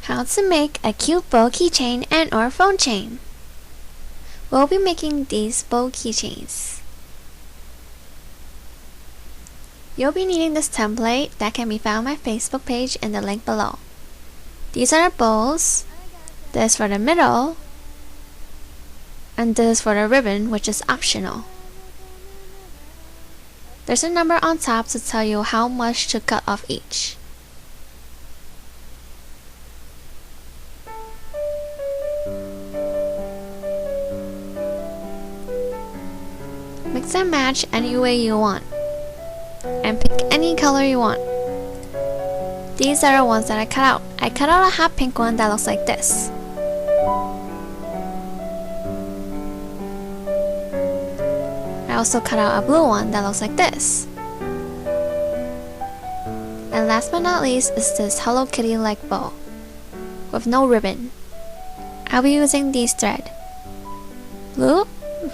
How to make a cute bow keychain and or phone chain. We'll be making these bow keychains. You'll be needing this template that can be found on my Facebook page in the link below. These are the bows, this for the middle, and this for the ribbon, which is optional. There's a number on top to tell you how much to cut off each. Mix and match any way you want, and pick any color you want. These are the ones that I cut out. I cut out a hot pink one that looks like this. I also cut out a blue one that looks like this. And last but not least is this Hello Kitty like bow with no ribbon. I'll be using these thread: blue,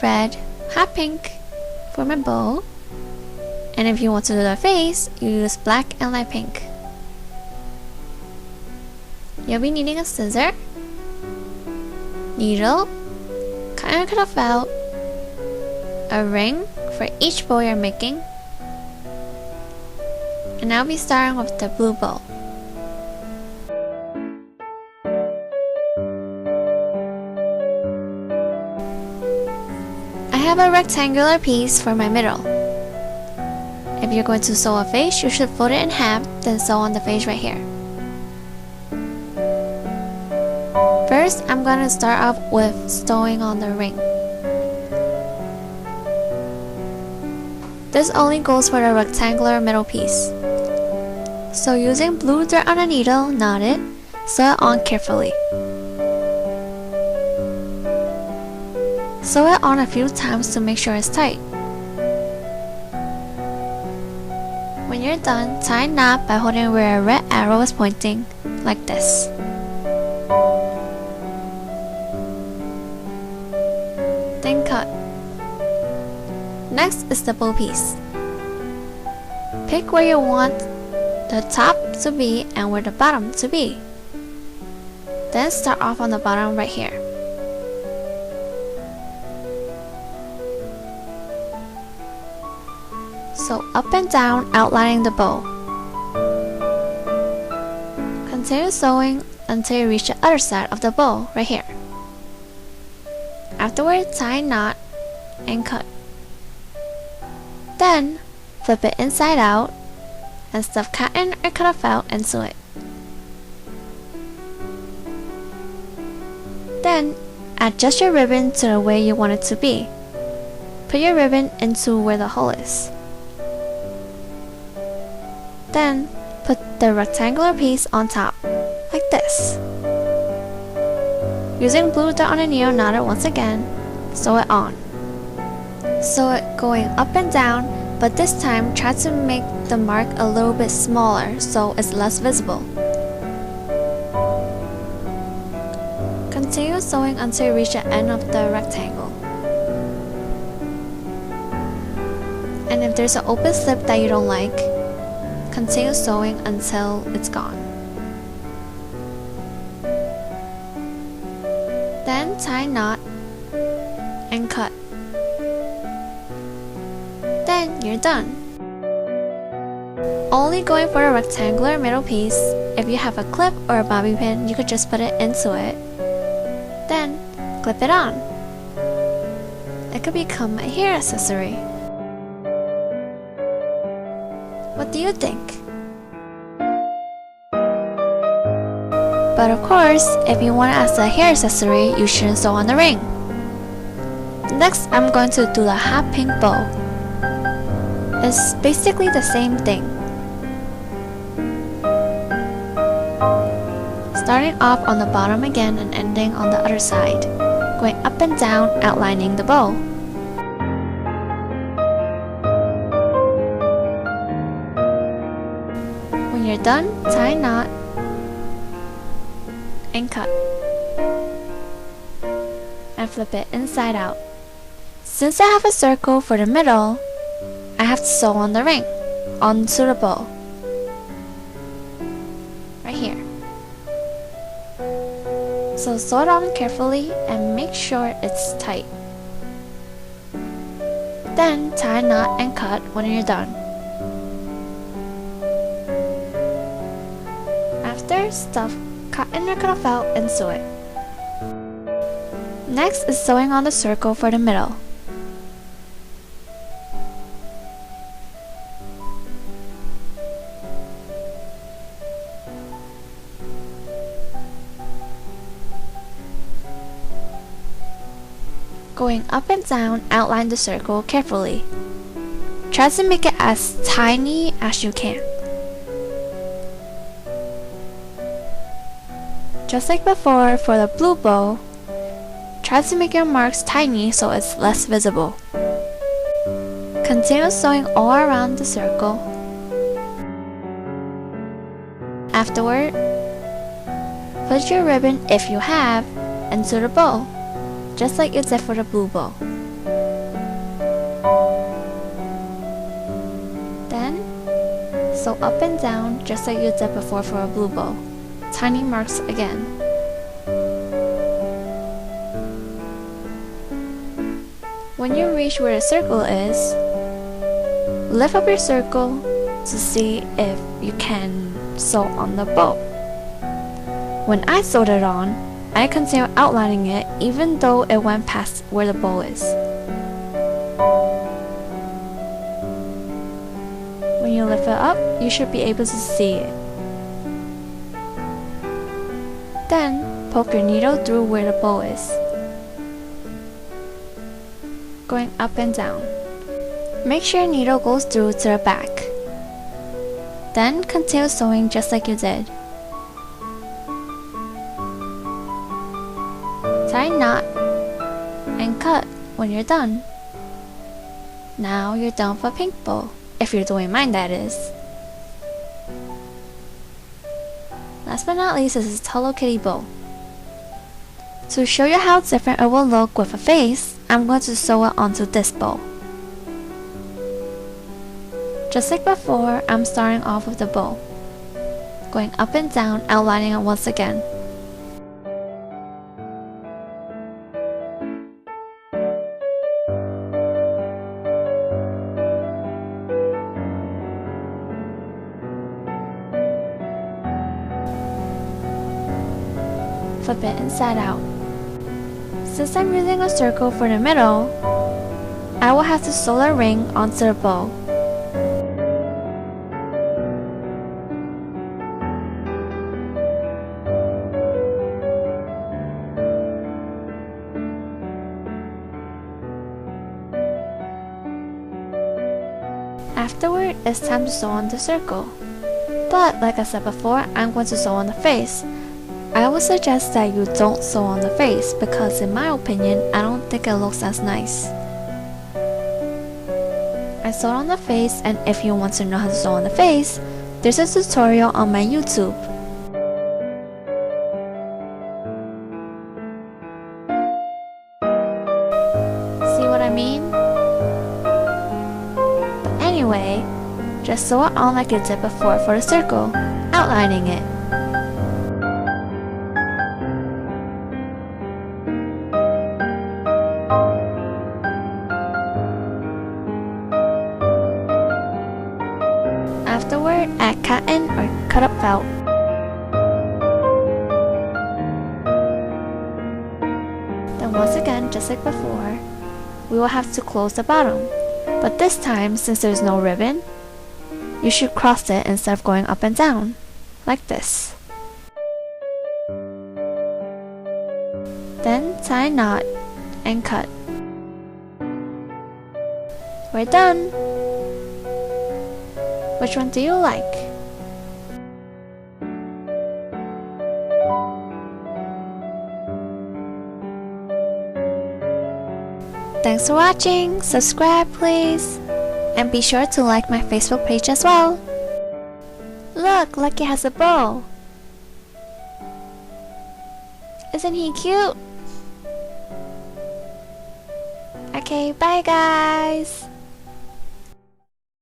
red, hot pink for my bow, and if you want to do the face, you use black and light pink. You'll be needing a scissor, needle, cut and cut off out, a ring for each bow you're making, and I'll be starting with the blue bow. I have a rectangular piece for my middle. If you're going to sew a face, you should fold it in half, then sew on the face right here. First, I'm going to start off with sewing on the ring. This only goes for the rectangular middle piece. So using blue thread on a needle, knot it, sew it on carefully. Sew it on a few times to make sure it's tight. When you're done, tie a knot by holding where a red arrow is pointing, like this. Then cut. Next is the bow piece. Pick where you want the top to be and where the bottom to be. Then start off on the bottom right here. Sew up and down, outlining the bow. Continue sewing until you reach the other side of the bow, right here. Afterwards, tie a knot and cut. Then, flip it inside out and stuff cotton or cut off out and sew it. Then, adjust your ribbon to the way you want it to be. Put your ribbon into where the hole is. Then, put the rectangular piece on top, like this. Using blue thread on a needle, knot it once again, sew it on. Sew it going up and down, but this time try to make the mark a little bit smaller so it's less visible. Continue sewing until you reach the end of the rectangle. And if there's an open slip that you don't like, continue sewing until it's gone. Then tie a knot and cut. Then you're done. Only going for a rectangular middle piece. If you have a clip or a bobby pin, you could just put it into it. Then clip it on. It could become a hair accessory. What do you think? But of course, if you want it as a hair accessory, you shouldn't sew on the ring. Next, I'm going to do the hot pink bow. It's basically the same thing. Starting off on the bottom again and ending on the other side, going up and down, outlining the bow. When you're done, tie a knot and cut. And flip it inside out. Since I have a circle for the middle, I have to sew on the ring, onto the bow. Right here. So sew it on carefully and make sure it's tight. Then tie a knot and cut when you're done. After, stuff cotton or cut felt and sew it. Next is sewing on the circle for the middle. Going up and down, outline the circle carefully. Try to make it as tiny as you can. Just like before for the blue bow, try to make your marks tiny so it's less visible. Continue sewing all around the circle. Afterward, put your ribbon, if you have, into the bow, just like you did for the blue bow. Then, sew up and down just like you did before for a blue bow. Tiny marks again. When you reach where the circle is, lift up your circle to see if you can sew on the bow. When I sewed it on, I continued outlining it even though it went past where the bow is. When you lift it up, you should be able to see it. Then, poke your needle through where the bow is, going up and down. Make sure your needle goes through to the back. Then, continue sewing just like you did. Tie a knot and cut when you're done. Now you're done for a pink bow, if you're doing mine that is. Last but not least is this Hello Kitty bow. To show you how different it will look with a face, I'm going to sew it onto this bow. Just like before, I'm starting off with the bow, going up and down, outlining it once again. Flip it inside out. Since I'm using a circle for the middle, I will have to sew a ring onto the bow. Afterward, it's time to sew on the circle. But like I said before, I'm going to sew on the face. I would suggest that you don't sew on the face because in my opinion, I don't think it looks as nice. I sewed on the face, and if you want to know how to sew on the face, there's a tutorial on my YouTube. See what I mean? But anyway, just sew it on like you did before for the circle, outlining it. Afterward, add cotton or cut up felt. Then once again, just like before, we will have to close the bottom. But this time, since there's no ribbon, you should cross it instead of going up and down, like this. Then tie a knot and cut. We're done! Which one do you like? Thanks for watching, subscribe please, and be sure to like my Facebook page as well. Look, Lucky has a bow. Isn't he cute? Okay, bye guys!